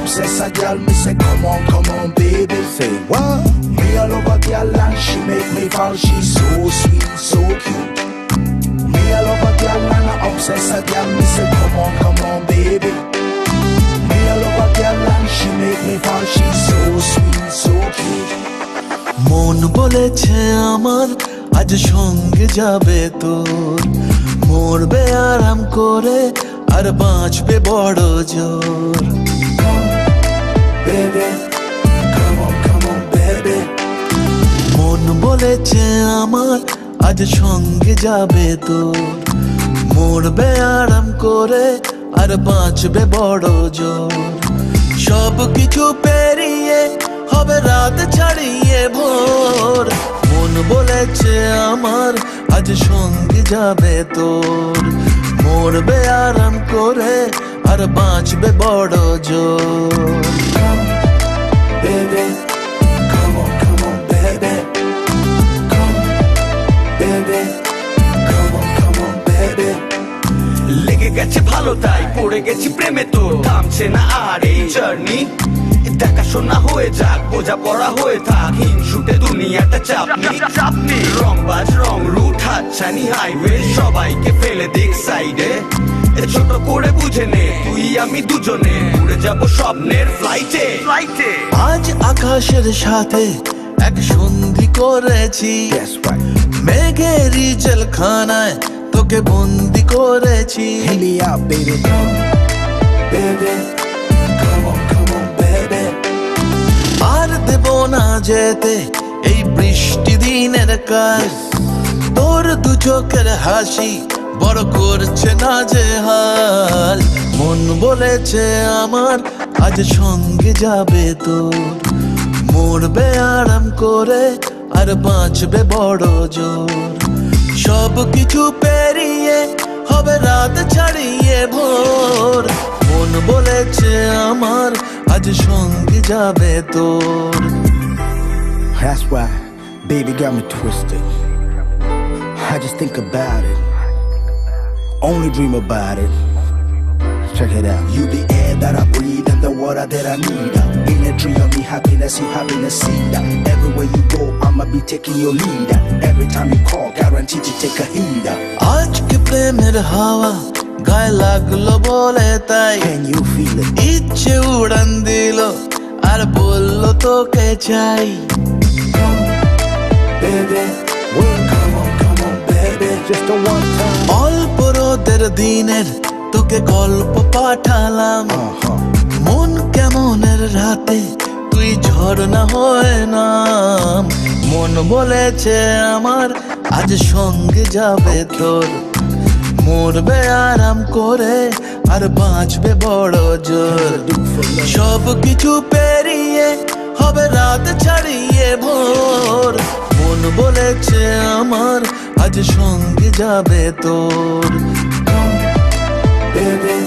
obsess a girl, me say come on, baby. Say what? Me all over girl and she make me fall. She's so sweet, so cute. Me all over girl and I obsess a girl, me say come on, baby. Me all over girl and she make me fall. She's so sweet, so cute. মন বলেছে আমার আজ সঙ্গে যাবে তোর, মরবে আরাম করে আর বাঁচবে বড় জোর। Baby, come on, baby. মন বলেছে আমার আজ সঙ্গে যাবে তোর, মরবে আরাম করে আর বাঁচবে বড় জোর। সব কিছু পেরিয়ে হবে রাত ছাড়িয়ে ভোর, মন বলেছে আমার আজ সঙ্গে যাবে তোর, মরবে আরাম করে আর বাঁচবে বড় জোর। Baby, come on, baby. Come, baby, come on, baby. লেগে গেছে ভালো তাই পড়ে গেছি প্রেমে, তোর থামছে না আর এই জার্নি। দেখাশোনা হয়ে যাক, বোঝা পড়া হয়ে থাক, হিংসুটে দুনিয়াটা চাপনি। রংবাজ রং রুট হাতছানি হাইওয়ে, সবাইকে ফেলে দিক সাইডে। ছোট করে বুঝে নে তুই আমি দুজনে উড়ে যাব স্বপ্নের ফ্লাইটে। আজ আকাশের সাথে এক সন্ধি করেছি, That's right. মেঘেরই জেলখানায় তোকে বন্দি করেছি। Hear me out, baby. Come, baby. Come on, baby. আর দেব না যেতে এই বৃষ্টি দিনের কাজ, তোর দু চোখের হাসি বড় করছে না যে হাল। মন বলেছে আমার আজ সঙ্গে যাবে তোর, মরবে আরাম করে আর বাঁচবে বড় জোর। সব কিছু পেরিয়ে হবে রাত ছাড়িয়ে ভোর, মন বলেছে আমার আজ সঙ্গে যাবে তোর। That's why, baby got me twisted. I just think about it, only dream about it. Check it out. You the air that I breathe and the water that I need. In a tree of me happiness, you having a seed. Everywhere you go, I'ma be taking your lead. Every time you call, guaranteed to take a heed. আজকে প্রেমের হাওয়া গায়ে লাগলো বলে তাই, Can you feel it? ইচ্ছে উড়ান দিল আর বললো তোকে চাই। Baby, well, come on, baby. Just a one time. অল্প রোদের দিনের তোকে গল্প পাঠালাম, মন কেমনের রাতে তুই ঝর্ণা হয়ে নাম। মন বলেছে আমার আজ সঙ্গে যাবে তোর, মরবে আরাম করে আর বাঁচবে বড় জোর। সব কিছু পেরিয়ে হবে রাত ছাড়িয়ে ভোর, মন বলেছে আমার আজ সঙ্গে যাবে তোর। Baby,